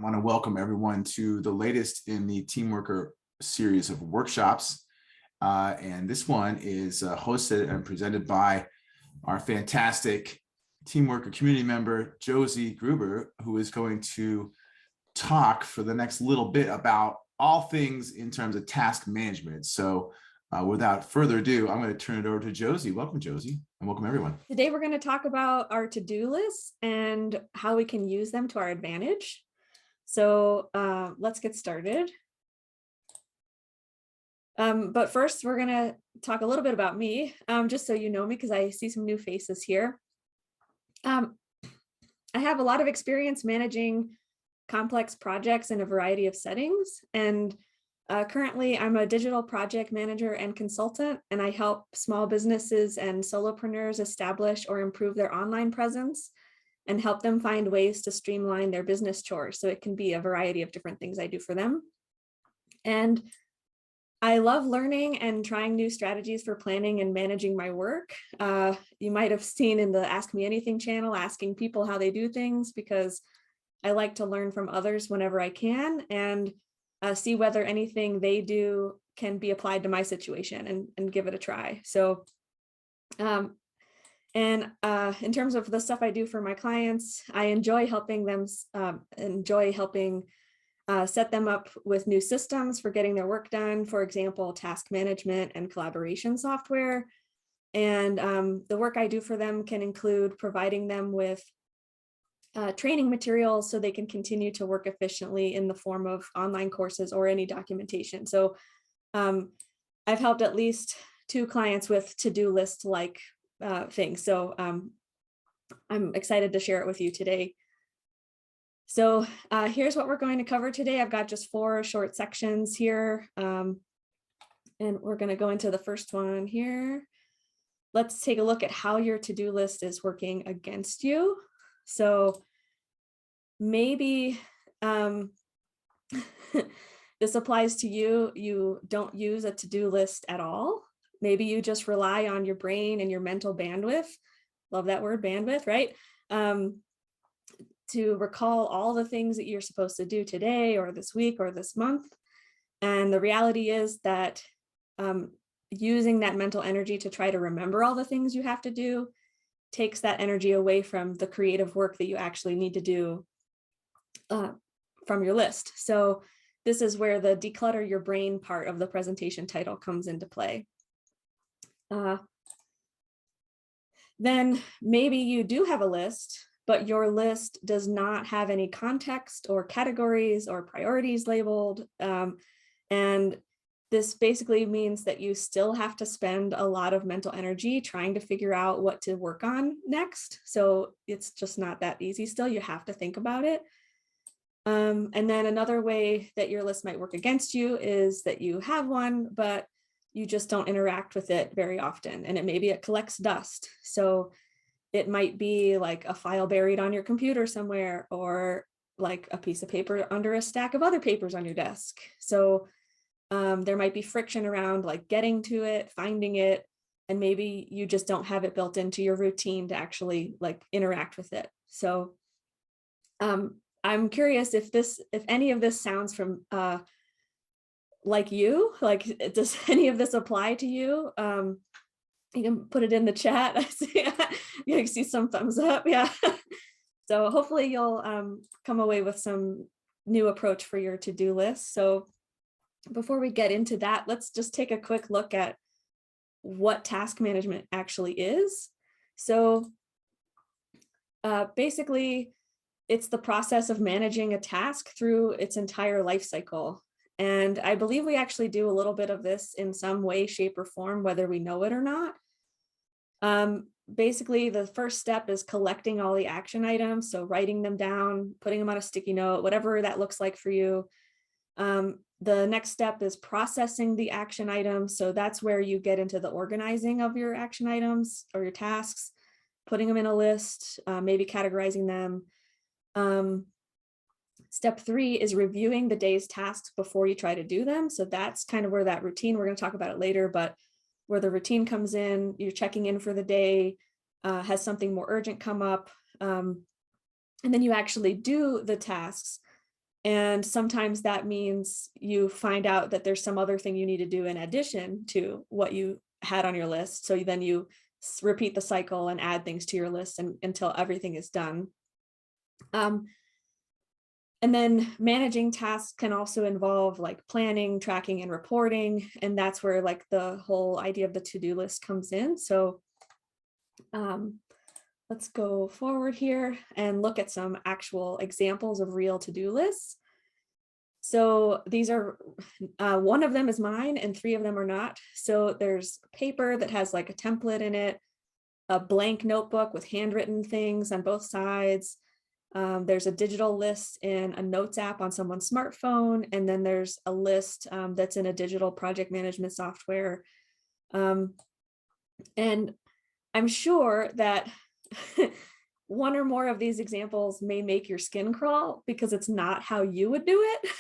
I want to welcome everyone to the latest in the Teamwrkr series of workshops. And this one is hosted and presented by our fantastic Teamwrkr community member, Josie Gruber, who is going to talk for the next little bit about all things in terms of task management. So without further ado, I'm going to turn it over to Josie. Welcome, Josie, and welcome everyone. Today, we're going to talk about our to-do lists and how we can use them to our advantage. So let's get started. But first, we're going to talk a little bit about me, just so you know me, because I see some new faces here. I have a lot of experience managing complex projects in a variety of settings. And currently, I'm a digital project manager and consultant, and I help small businesses and solopreneurs establish or improve their online presence and help them find ways to streamline their business chores. So it can be a variety of different things I do for them. And I love learning and trying new strategies for planning and managing my work. You might have seen in the Ask Me Anything channel, asking people how they do things, because I like to learn from others whenever I can and see whether anything they do can be applied to my situation and give it a try. So, in terms of the stuff I do for my clients, I enjoy helping them, set them up with new systems for getting their work done. For example, task management and collaboration software. And the work I do for them can include providing them with training materials so they can continue to work efficiently in the form of online courses or any documentation. So I've helped at least 2 clients with to-do list like things. So I'm excited to share it with you today. So here's what we're going to cover today. I've got just 4 short sections here. And we're going to go into the first one here. Let's take a look at how your to-do list is working against you. So maybe this applies to you. You don't use a to-do list at all. Maybe you just rely on your brain and your mental bandwidth. Love that word, bandwidth, right? To recall all the things that you're supposed to do today or this week or this month. And the reality is that using that mental energy to try to remember all the things you have to do takes that energy away from the creative work that you actually need to do from your list. So this is where the declutter your brain part of the presentation title comes into play. Then maybe you do have a list, but your list does not have any context or categories or priorities labeled. And this basically means that you still have to spend a lot of mental energy trying to figure out what to work on next. So it's just not that easy still. You have to think about it. And then another way that your list might work against you is that you have one, but you just don't interact with it very often. And maybe it collects dust. So it might be like a file buried on your computer somewhere, or like a piece of paper under a stack of other papers on your desk. So there might be friction around like getting to it, finding it, and maybe you just don't have it built into your routine to actually like interact with it. So I'm curious if any of this sounds from like you, like, does any of this apply to you? You can put it in the chat. You can see some thumbs up. Yeah. So hopefully you'll come away with some new approach for your to-do list. So before we get into that, let's just take a quick look at what task management actually is. So basically, it's the process of managing a task through its entire life cycle. And I believe we actually do a little bit of this in some way, shape, or form, whether we know it or not. Basically, the first step is collecting all the action items. So writing them down, putting them on a sticky note, whatever that looks like for you. The next step is processing the action items. So that's where you get into the organizing of your action items or your tasks, putting them in a list, maybe categorizing them. Step 3 is reviewing the day's tasks before you try to do them. So that's kind of where that routine, we're going to talk about it later, but where the routine comes in, you're checking in for the day, has something more urgent come up, and then you actually do the tasks. And sometimes that means you find out that there's some other thing you need to do in addition to what you had on your list. So then you repeat the cycle and add things to your list until everything is done. And then managing tasks can also involve like planning, tracking, and reporting. And that's where like the whole idea of the to-do list comes in. So let's go forward here and look at some actual examples of real to-do lists. So these are, one of them is mine and 3 of them are not. So there's paper that has like a template in it, a blank notebook with handwritten things on both sides. There's a digital list in a notes app on someone's smartphone. And then there's a list that's in a digital project management software. And I'm sure that one or more of these examples may make your skin crawl because it's not how you would do it.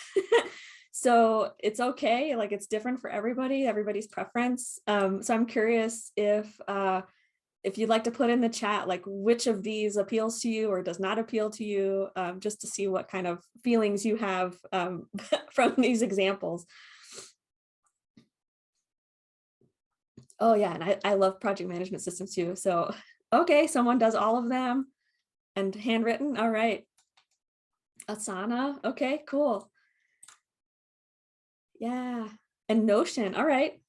So it's okay, like it's different for everybody, everybody's preference. So I'm curious if you'd like to put in the chat, like which of these appeals to you or does not appeal to you, just to see what kind of feelings you have from these examples. Oh yeah, and I love project management systems too. So, okay, someone does all of them and handwritten, all right. Asana, okay, cool. Yeah, and Notion, all right.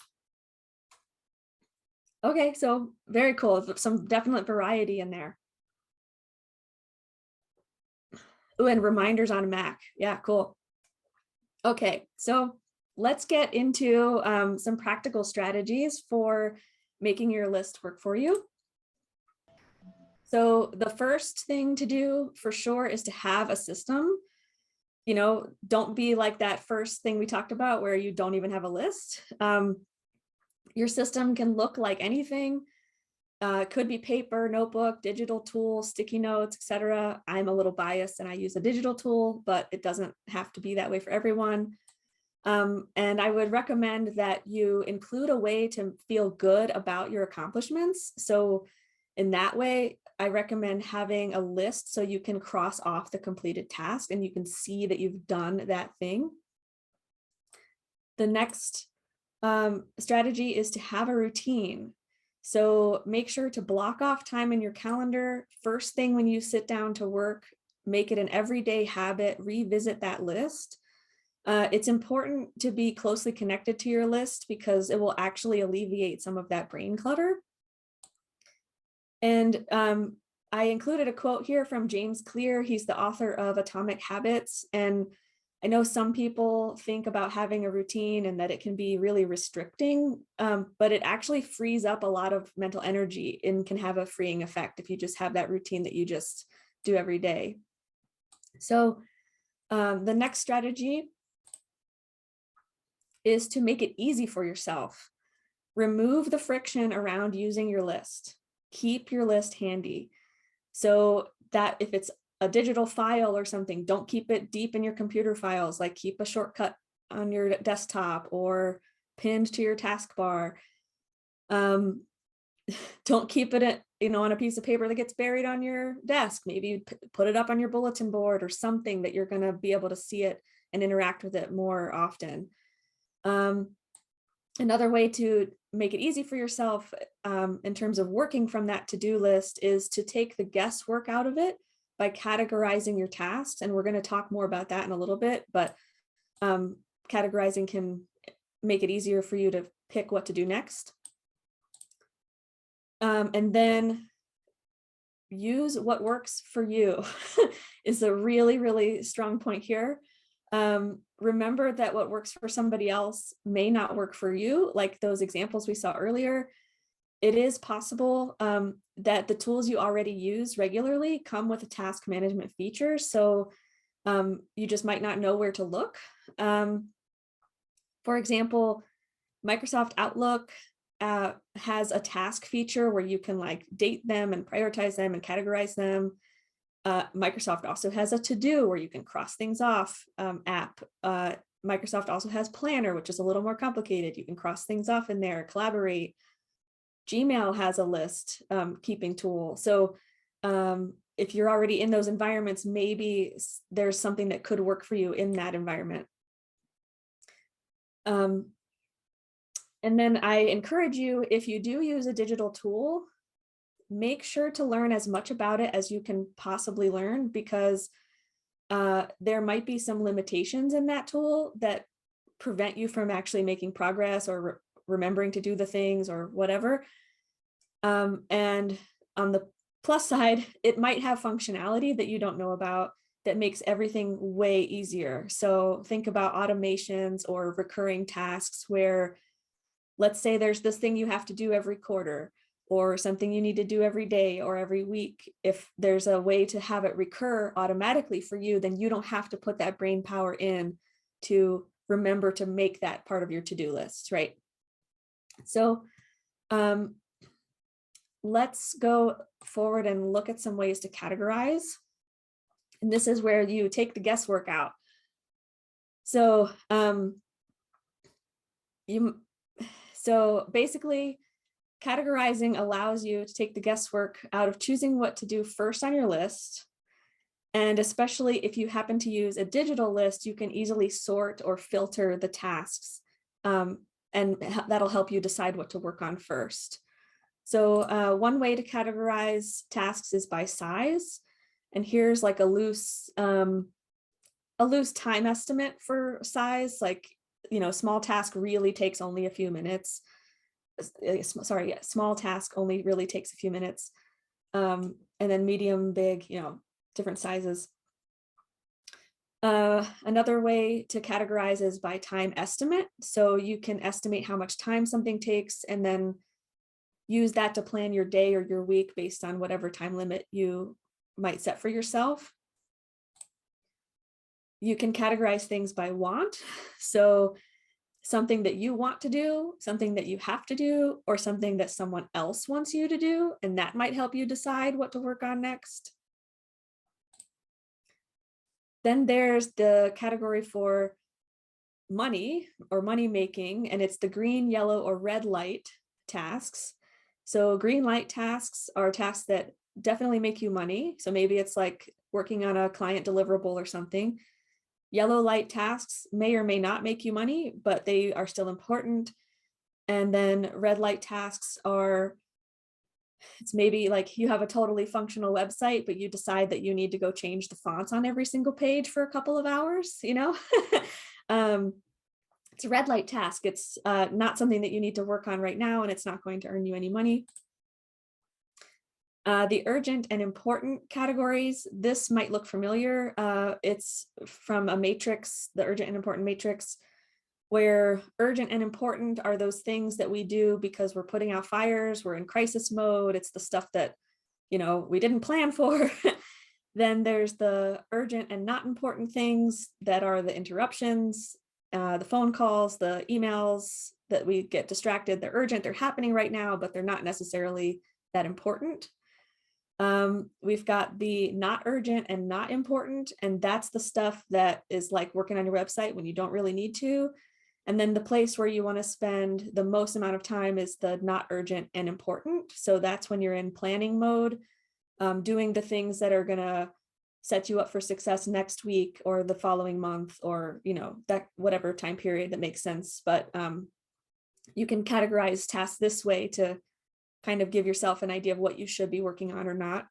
Okay, so very cool, some definite variety in there. Ooh, and reminders on Mac, yeah, cool. Okay, so let's get into some practical strategies for making your list work for you. So the first thing to do for sure is to have a system. You know, don't be like that first thing we talked about where you don't even have a list. Your system can look like anything. Could be paper, notebook, digital tool, sticky notes, etc. I'm a little biased and I use a digital tool, but it doesn't have to be that way for everyone. And I would recommend that you include a way to feel good about your accomplishments. So in that way, I recommend having a list so you can cross off the completed task and you can see that you've done that thing. The next strategy is to have a routine. So make sure to block off time in your calendar. First thing when you sit down to work, make it an everyday habit, revisit that list. It's important to be closely connected to your list because it will actually alleviate some of that brain clutter. And I included a quote here from James Clear. He's the author of Atomic Habits. And I know some people think about having a routine and that it can be really restricting, but it actually frees up a lot of mental energy and can have a freeing effect if you just have that routine that you just do every day. So the next strategy is to make it easy for yourself. Remove the friction around using your list. Keep your list handy. So that if it's a digital file or something, don't keep it deep in your computer files, like keep a shortcut on your desktop or pinned to your taskbar. Don't keep it, on a piece of paper that gets buried on your desk. Maybe put it up on your bulletin board or something that you're going to be able to see it and interact with it more often. Another way to make it easy for yourself in terms of working from that to-do list is to take the guesswork out of it by categorizing your tasks. And we're going to talk more about that in a little bit, but categorizing can make it easier for you to pick what to do next. And then use what works for you is a really, really strong point here. Remember that what works for somebody else may not work for you, like those examples we saw earlier. It is possible that the tools you already use regularly come with a task management feature, so you just might not know where to look. For example, Microsoft Outlook has a task feature where you can like date them and prioritize them and categorize them. Microsoft also has a to-do where you can cross things off app. Microsoft also has Planner, which is a little more complicated. You can cross things off in there, collaborate. Gmail has a list keeping tool. So if you're already in those environments, maybe there's something that could work for you in that environment. And then I encourage you, if you do use a digital tool, make sure to learn as much about it as you can possibly learn, because there might be some limitations in that tool that prevent you from actually making progress or remembering to do the things or whatever. And on the plus side, it might have functionality that you don't know about that makes everything way easier. So think about automations or recurring tasks where, let's say there's this thing you have to do every quarter, or something you need to do every day or every week. If there's a way to have it recur automatically for you, then you don't have to put that brain power in to remember to make that part of your to-do list, right? So let's go forward and look at some ways to categorize. And this is where you take the guesswork out. So basically, categorizing allows you to take the guesswork out of choosing what to do first on your list. And especially if you happen to use a digital list, you can easily sort or filter the tasks. And that'll help you decide what to work on first. So one way to categorize tasks is by size. And here's like a loose time estimate for size. Like, small task really takes only a few minutes. Small task only really takes a few minutes. And then medium, big, different sizes. Another way to categorize is by time estimate. So you can estimate how much time something takes and then use that to plan your day or your week based on whatever time limit you might set for yourself. You can categorize things by want. So something that you want to do, something that you have to do, or something that someone else wants you to do, and that might help you decide what to work on next. Then there's the category for money or money making, and it's the green, yellow, or red light tasks. So green light tasks are tasks that definitely make you money. So maybe it's like working on a client deliverable or something. Yellow light tasks may or may not make you money, but they are still important. And then red light tasks are, it's maybe like you have a totally functional website, but you decide that you need to go change the fonts on every single page for a couple of hours, It's a red light task. It's not something that you need to work on right now, and it's not going to earn you any money. The urgent and important categories, this might look familiar. It's from a matrix, the urgent and important matrix, where urgent and important are those things that we do because we're putting out fires, we're in crisis mode. It's the stuff that, we didn't plan for. Then there's the urgent and not important things that are the interruptions, the phone calls, the emails that we get distracted. They're urgent, they're happening right now, but they're not necessarily that important. We've got the not urgent and not important, and that's the stuff that is like working on your website when you don't really need to. And then the place where you want to spend the most amount of time is the not urgent and important. So that's when you're in planning mode, doing the things that are going to set you up for success next week or the following month, or, that whatever time period that makes sense. But you can categorize tasks this way to kind of give yourself an idea of what you should be working on or not.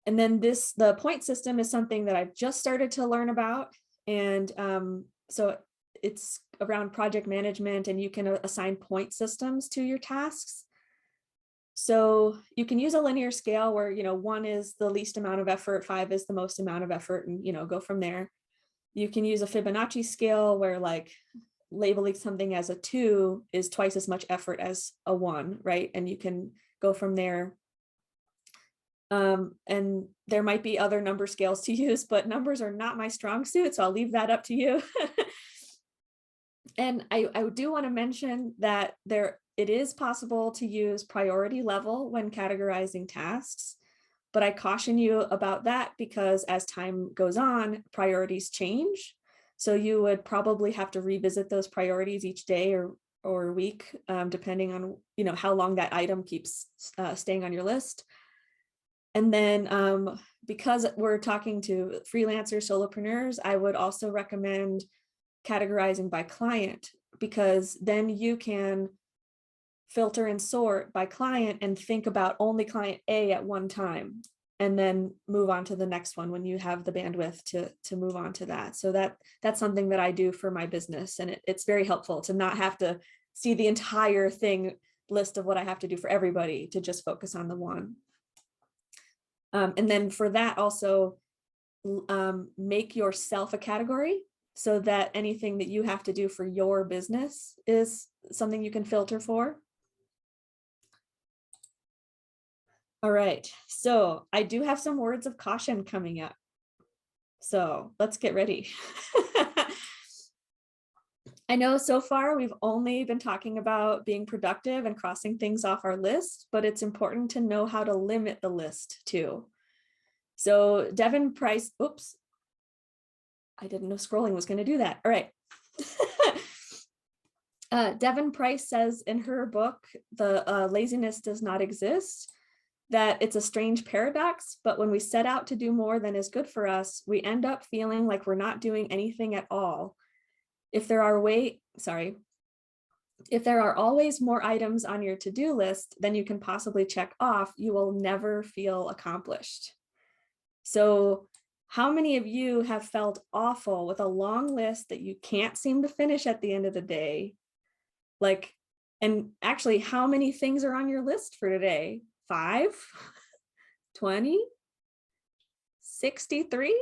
And then the point system is something that I've just started to learn about. And so it's around project management, and you can assign point systems to your tasks. So you can use a linear scale where, 1 is the least amount of effort, 5 is the most amount of effort, and, go from there. You can use a Fibonacci scale where like labeling something as a 2 is twice as much effort as a 1, right? And you can go from there. And there might be other number scales to use, but numbers are not my strong suit, so I'll leave that up to you. And I do want to mention that it is possible to use priority level when categorizing tasks, but I caution you about that because as time goes on, priorities change. So you would probably have to revisit those priorities each day or week, depending on, how long that item keeps staying on your list. And then because we're talking to freelancers, solopreneurs, I would also recommend categorizing by client, because then you can filter and sort by client and think about only client A at one time, and then move on to the next one when you have the bandwidth to move on to that. So that's something that I do for my business, and it's very helpful to not have to see the entire list of what I have to do for everybody, to just focus on the one. And then for that also, make yourself a category, so that anything that you have to do for your business is something you can filter for. All right, so I do have some words of caution coming up. So let's get ready. I know so far we've only been talking about being productive and crossing things off our list, but it's important to know how to limit the list too. So Devin Price, oops, I didn't know scrolling was going to do that. All right. Devin Price says in her book, The Laziness Does Not Exist, that it's a strange paradox, but when we set out to do more than is good for us, we end up feeling like we're not doing anything at all. If there are always more items on your to-do list than you can possibly check off, you will never feel accomplished. So how many of you have felt awful with a long list that you can't seem to finish at the end of the day? And actually, how many things are on your list for today? 5, 20, 63?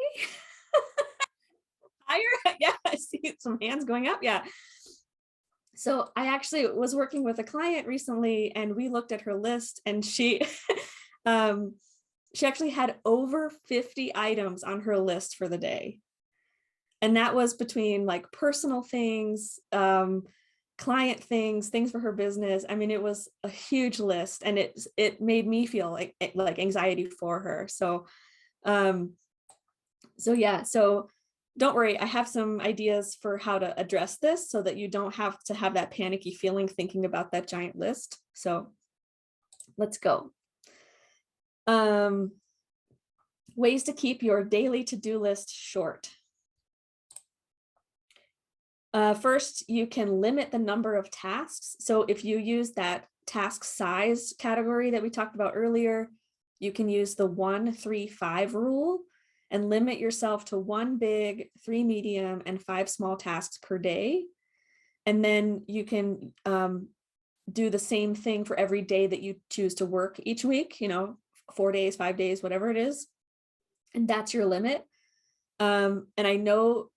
Higher? Yeah, I see some hands going up. Yeah. So I actually was working with a client recently, and we looked at her list, and she actually had over 50 items on her list for the day. And that was between like personal things, client things for her business. I mean, it was a huge list, and it made me feel like anxiety for her. So don't worry, I have some ideas for how to address this so that you don't have to have that panicky feeling thinking about that giant list. So let's go. Ways to keep your daily to-do list short. First, you can limit the number of tasks. So if you use that task size category that we talked about earlier, you can use the 1-3-5 rule and limit yourself to 1 big, 3 medium, and 5 small tasks per day. And then you can do the same thing for every day that you choose to work each week, 4 days, 5 days, whatever it is. And that's your limit. And I know,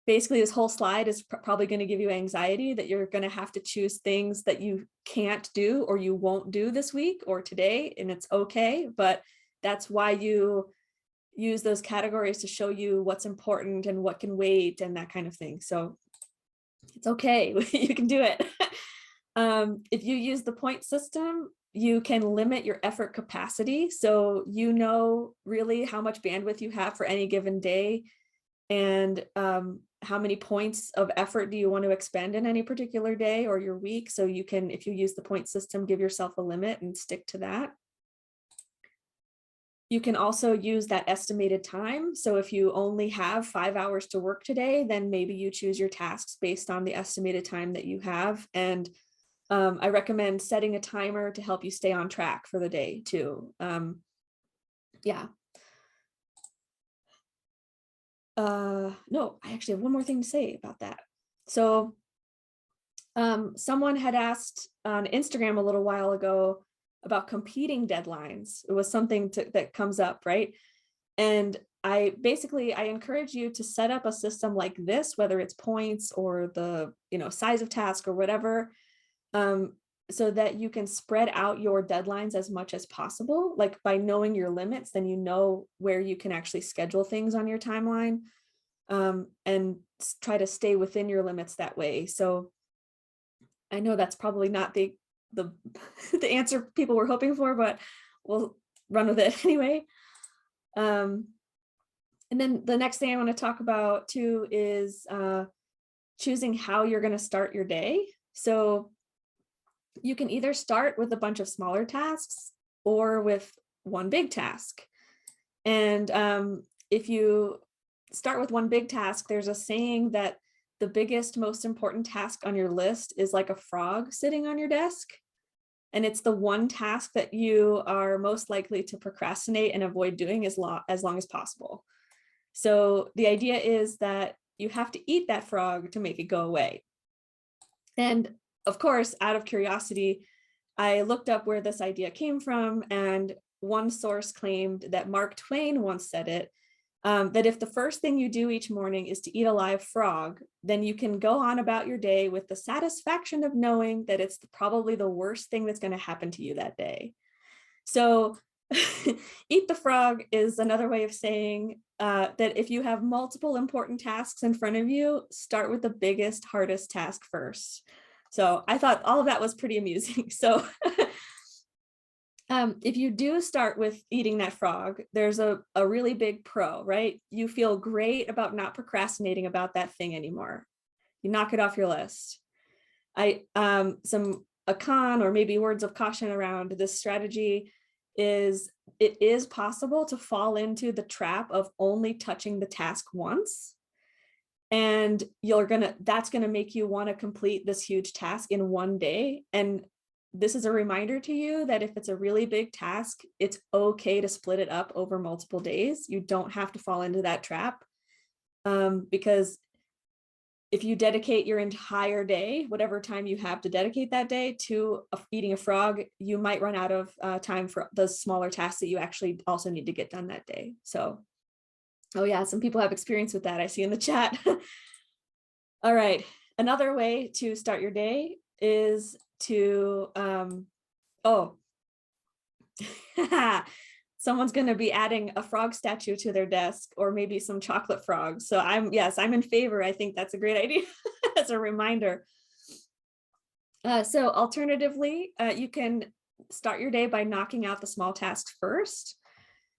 basically this whole slide is probably going to give you anxiety that you're going to have to choose things that you can't do or you won't do this week or today, and it's okay. But that's why you use those categories to show you what's important and what can wait and that kind of thing. So it's okay. You can do it. If you use the point system, you can limit your effort capacity. So you know really how much bandwidth you have for any given day, and how many points of effort do you want to expend in any particular day or your week. So you can, if you use the point system, give yourself a limit and stick to that. You can also use that estimated time. So if you only have 5 hours to work today, then maybe you choose your tasks based on the estimated time that you have. And I recommend setting a timer to help you stay on track for the day too. Yeah. No, I actually have one more thing to say about that. So someone had asked on Instagram a little while ago about competing deadlines. It was something that comes up, right? And I encourage you to set up a system like this, whether it's points or the size of task or whatever, so that you can spread out your deadlines as much as possible. Like by knowing your limits, then you know where you can actually schedule things on your timeline, and try to stay within your limits that way. So I know that's probably not the the answer people were hoping for, but we'll run with it anyway. And then the next thing I want to talk about too is choosing how you're going to start your day. So you can either start with a bunch of smaller tasks or with one big task. And if you start with one big task, there's a saying that the biggest, most important task on your list is like a frog sitting on your desk. And it's the one task that you are most likely to procrastinate and avoid doing as long as possible. So the idea is that you have to eat that frog to make it go away. And of course, out of curiosity, I looked up where this idea came from, and one source claimed that Mark Twain once said it, that if the first thing you do each morning is to eat a live frog, then you can go on about your day with the satisfaction of knowing that it's probably the worst thing that's going to happen to you that day. So eat the frog is another way of saying that if you have multiple important tasks in front of you, start with the biggest, hardest task first. So I thought all of that was pretty amusing. So if you do start with eating that frog, there's a really big pro, right? You feel great about not procrastinating about that thing anymore. You knock it off your list. A con, or maybe words of caution around this strategy is it is possible to fall into the trap of only touching the task once. And that's gonna make you want to complete this huge task in one day. And this is a reminder to you that if it's a really big task, it's okay to split it up over multiple days. You don't have to fall into that trap, because if you dedicate your entire day, whatever time you have to dedicate that day to eating a frog, you might run out of time for those smaller tasks that you actually also need to get done that day. So, oh yeah, some people have experience with that, I see in the chat. All right, another way to start your day is to, someone's going to be adding a frog statue to their desk, or maybe some chocolate frogs. So I'm in favor. I think that's a great idea as a reminder. So alternatively, you can start your day by knocking out the small tasks first.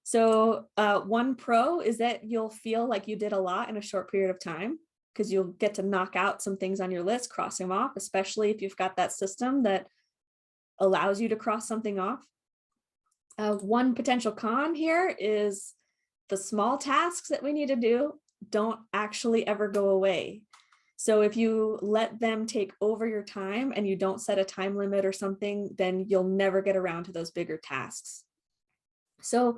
So one pro is that you'll feel like you did a lot in a short period of time, because you'll get to knock out some things on your list, cross them off, especially if you've got that system that allows you to cross something off. One potential con here is the small tasks that we need to do don't actually ever go away. So if you let them take over your time and you don't set a time limit or something, then you'll never get around to those bigger tasks. So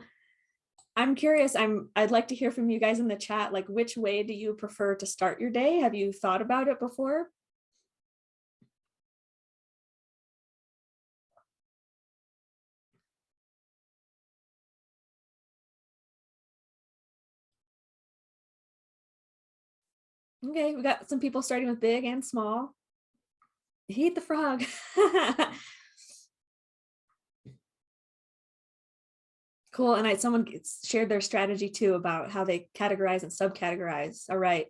I'm curious, I'd like to hear from you guys in the chat, like which way do you prefer to start your day? Have you thought about it before? Okay, we got some people starting with big and small. Eat the frog. Cool. And someone shared their strategy too about how they categorize and subcategorize. All right.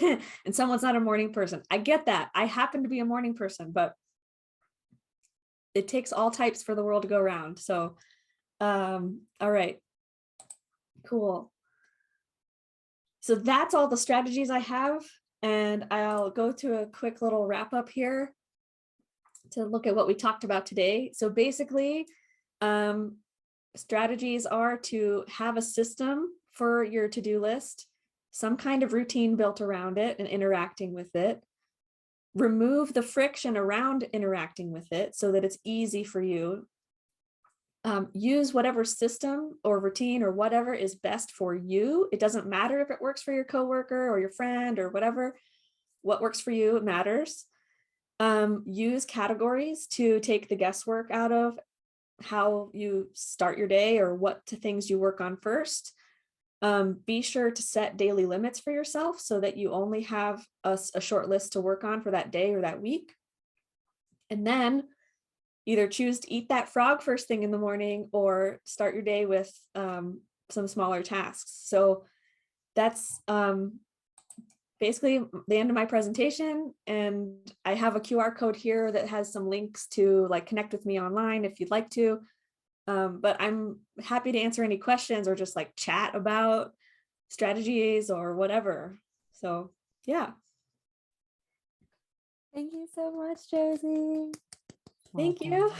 And someone's not a morning person. I get that. I happen to be a morning person, but it takes all types for the world to go around. So, all right. Cool. So that's all the strategies I have. And I'll go to a quick little wrap up here to look at what we talked about today. So basically, strategies are to have a system for your to-do list, some kind of routine built around it and interacting with it. Remove the friction around interacting with it so that it's easy for you. Use whatever system or routine or whatever is best for you. It doesn't matter if it works for your coworker or your friend or whatever. What works for you matters. Use categories to take the guesswork out of how you start your day or what things you work on first. Be sure to set daily limits for yourself so that you only have a short list to work on for that day or that week. And then either choose to eat that frog first thing in the morning or start your day with some smaller tasks. So that's basically the end of my presentation. And I have a QR code here that has some links to like connect with me online if you'd like to. But I'm happy to answer any questions or just like chat about strategies or whatever. So yeah, Thank you so much, Josie. thank you.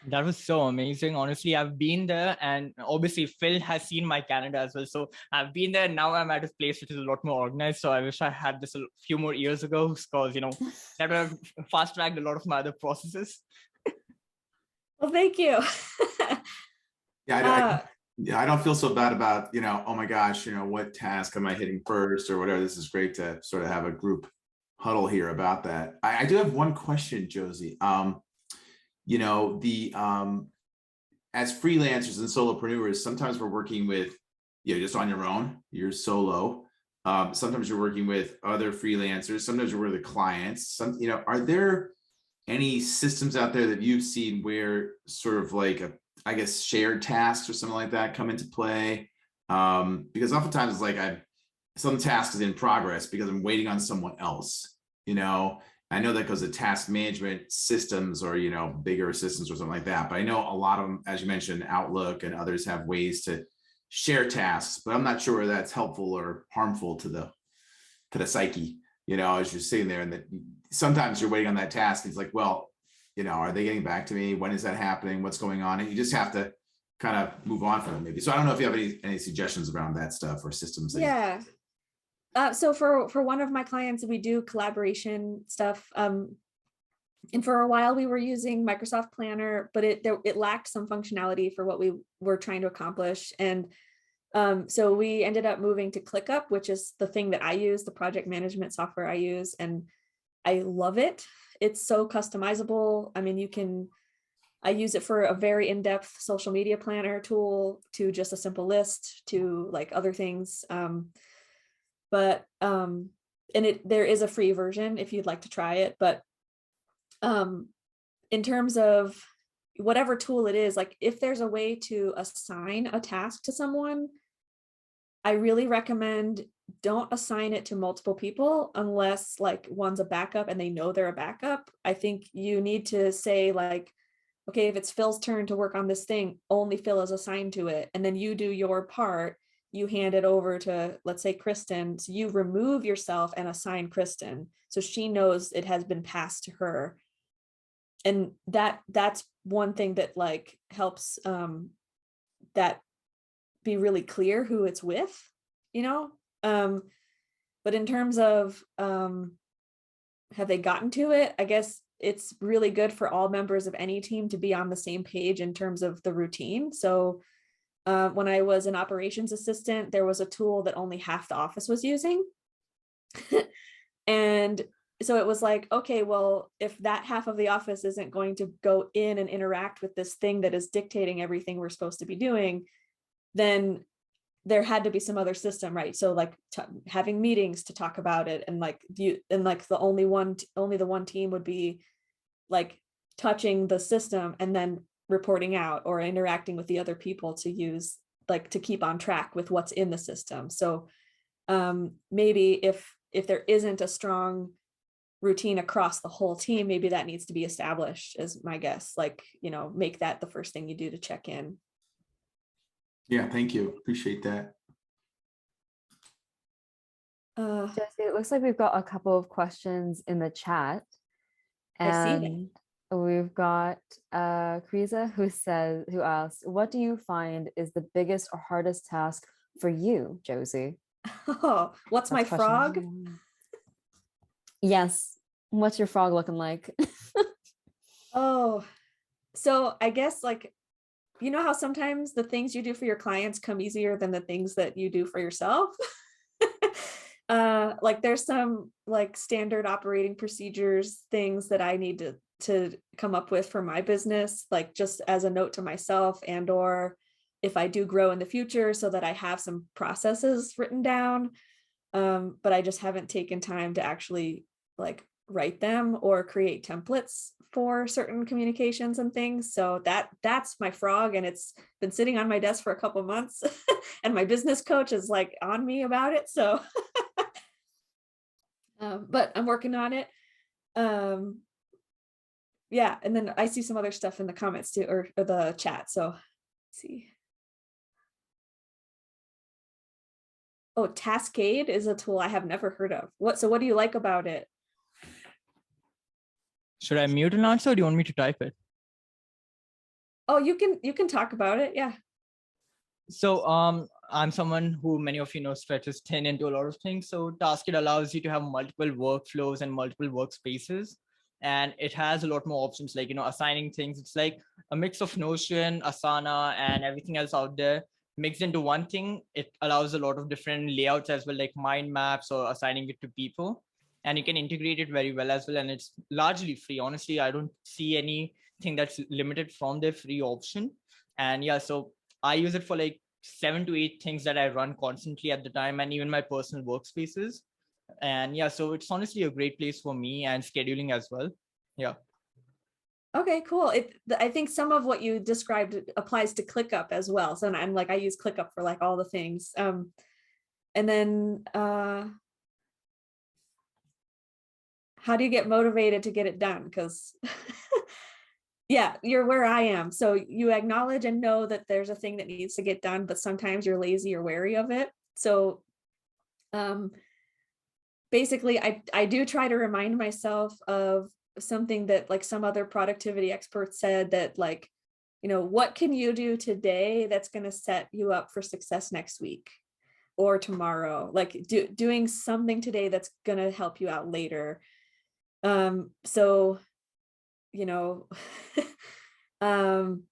That was so amazing. Honestly, I've been there, and obviously Phil has seen my calendar as well. So I've been there. Now I'm at a place which is a lot more organized. So I wish I had this a few more years ago, because that would have fast tracked a lot of my other processes. Well, thank you. Yeah, I don't feel so bad about, oh my gosh, what task am I hitting first or whatever. This is great to sort of have a group huddle here about that. I do have one question, Josie. As freelancers and solopreneurs, sometimes we're working with, just on your own, you're solo. Sometimes you're working with other freelancers. Sometimes you're with clients. Are there any systems out there that you've seen where sort of like shared tasks or something like that come into play? Because oftentimes it's like some task is in progress because I'm waiting on someone else, I know that goes to task management systems or, bigger systems or something like that. But I know a lot of them, as you mentioned, Outlook and others have ways to share tasks, but I'm not sure whether that's helpful or harmful to the psyche, as you're sitting there, and that sometimes you're waiting on that task. It's like, well, are they getting back to me? When is that happening? What's going on? And you just have to kind of move on from it maybe. So I don't know if you have any suggestions around that stuff or systems. Yeah. So for one of my clients, we do collaboration stuff. And for a while we were using Microsoft Planner, but it lacked some functionality for what we were trying to accomplish. And so we ended up moving to ClickUp, which is the thing that I use, the project management software I use, and I love it. It's so customizable. I mean, I use it for a very in-depth social media planner tool, to just a simple list, to like other things. But there is a free version if you'd like to try it. But in terms of whatever tool it is, like if there's a way to assign a task to someone, I really recommend don't assign it to multiple people unless like one's a backup and they know they're a backup. I think you need to say like, okay, if it's Phil's turn to work on this thing, only Phil is assigned to it. And then you do your part, you hand it over to, let's say, Kristen. So you remove yourself and assign Kristen, so she knows it has been passed to her. And that's one thing that like helps that be really clear who it's with, but in terms of have they gotten to it, I guess it's really good for all members of any team to be on the same page in terms of the routine. So when I was an operations assistant, there was a tool that only half the office was using. And so it was like, okay, well, if that half of the office isn't going to go in and interact with this thing that is dictating everything we're supposed to be doing, then there had to be some other system, right? So like having meetings to talk about it, and like the only the one team would be like touching the system and then reporting out or interacting with the other people to use, like, to keep on track with what's in the system. So maybe if there isn't a strong routine across the whole team, maybe that needs to be established, is my guess. Like, make that the first thing you do to check in. Yeah, thank you. Appreciate that. Jesse, it looks like we've got a couple of questions in the chat. And we've got Kriza who asks, what do you find is the biggest or hardest task for you, Josie? Oh, what's my frog? Yes. What's your frog looking like? Oh, so I guess like, how sometimes the things you do for your clients come easier than the things that you do for yourself. Like there's some like standard operating procedures, things that I need to come up with for my business, like just as a note to myself, and or if I do grow in the future, so that I have some processes written down. But I just haven't taken time to actually like write them or create templates for certain communications and things. So that's my frog, and it's been sitting on my desk for a couple months and my business coach is like on me about it. So but I'm working on it. Yeah, and then I see some other stuff in the comments too, or the chat. So let's see. Oh, Tascade is a tool I have never heard of. So what do you like about it? Should I mute an answer or do you want me to type it? Oh, you can talk about it. Yeah. So I'm someone who many of you know stretches thin into a lot of things. So Taskit allows you to have multiple workflows and multiple workspaces. And it has a lot more options like, assigning things. It's like a mix of Notion, Asana, and everything else out there mixed into one thing. It allows a lot of different layouts as well, like mind maps or assigning it to people. And you can integrate it very well as well. And it's largely free. Honestly, I don't see anything that's limited from the free option. And yeah, so I use it for like 7 to 8 things that I run constantly at the time, and even my personal workspaces. And yeah, so it's honestly a great place for me and scheduling as well. Yeah. Okay, cool. I think some of what you described applies to ClickUp as well. So I'm like, I use ClickUp for like all the things. And then how do you get motivated to get it done? Because yeah, you're where I am. So you acknowledge and know that there's a thing that needs to get done, but sometimes you're lazy or wary of it. So basically I do try to remind myself of something that like some other productivity experts said, that like, what can you do today that's going to set you up for success next week or tomorrow? Like doing something today that's going to help you out later. So I'm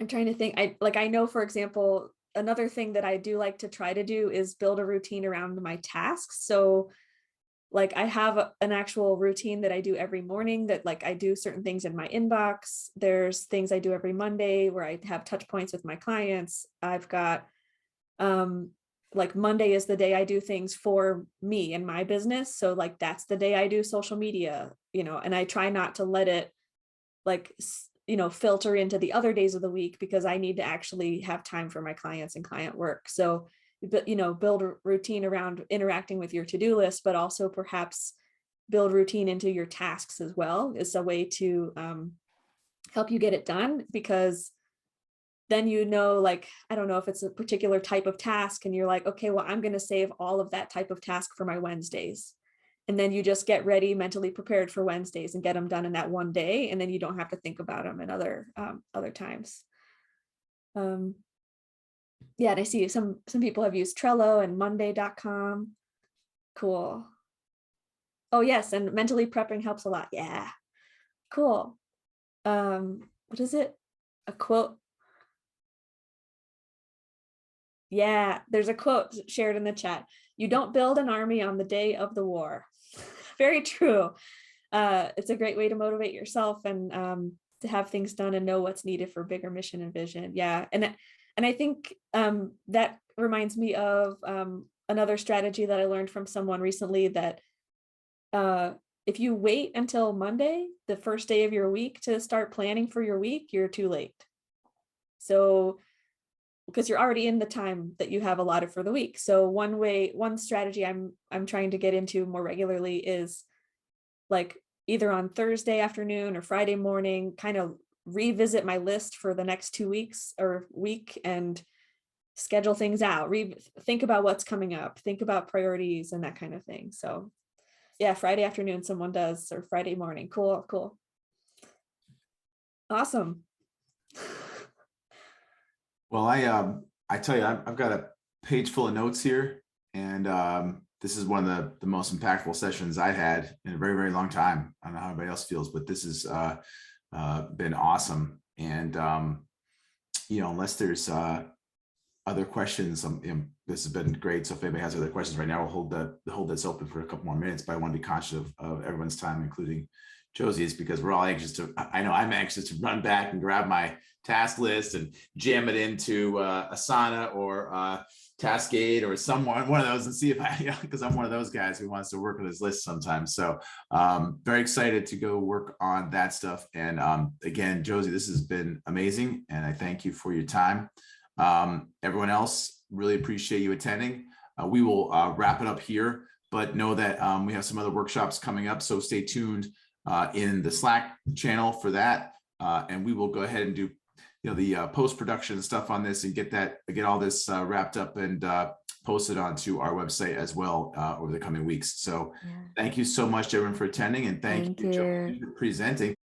trying to think. I know, for example, another thing that I do like to try to do is build a routine around my tasks. So like I have an actual routine that I do every morning, that like I do certain things in my inbox. There's things I do every Monday where I have touch points with my clients. I've got like Monday is the day I do things for me and my business. So like that's the day I do social media, and I try not to let it like, filter into the other days of the week, because I need to actually have time for my clients and client work. So, build a routine around interacting with your to-do list, but also perhaps build routine into your tasks as well, is a way to help you get it done. Because then, like, I don't know if it's a particular type of task and you're like, okay, well, I'm going to save all of that type of task for my Wednesdays. And then you just get ready, mentally prepared for Wednesdays and get them done in that one day. And then you don't have to think about them in other times. Yeah, and I see some people have used Trello and Monday.com. Cool. Oh yes, and mentally prepping helps a lot. Yeah, cool. What is it? A quote. Yeah, there's a quote shared in the chat. You don't build an army on the day of the war. Very true. It's a great way to motivate yourself and to have things done and know what's needed for bigger mission and vision. Yeah, and I think that reminds me of another strategy that I learned from someone recently, that if you wait until Monday, the first day of your week, to start planning for your week, you're too late. So, because you're already in the time that you have allotted for the week. So one strategy I'm trying to get into more regularly is like either on Thursday afternoon or Friday morning, kind of revisit my list for the next 2 weeks or week and schedule things out, think about what's coming up, think about priorities and that kind of thing. So yeah, Friday afternoon someone does, or Friday morning. Cool. Awesome. Well, I tell you, I've got a page full of notes here, and this is one of the most impactful sessions I had in a very, very long time. I don't know how everybody else feels, but this has been awesome. And unless there's other questions, this has been great. So if anybody has other questions right now, we'll hold this open for a couple more minutes. But I want to be conscious of everyone's time, including Josie's, because we're all anxious to. I know I'm anxious to run back and grab my task list and jam it into Asana or Tascade or one of those, and see if because I'm one of those guys who wants to work with his list sometimes. So very excited to go work on that stuff. And again, Josie, this has been amazing, and I thank you for your time. Everyone else, really appreciate you attending. We will wrap it up here, but know that we have some other workshops coming up, so stay tuned in the Slack channel for that, and we will go ahead and do the post-production stuff on this and get all this wrapped up and posted onto our website as well over the coming weeks. So Yeah. thank you so much, everyone, for attending, and thank you, Josie, you. for presenting.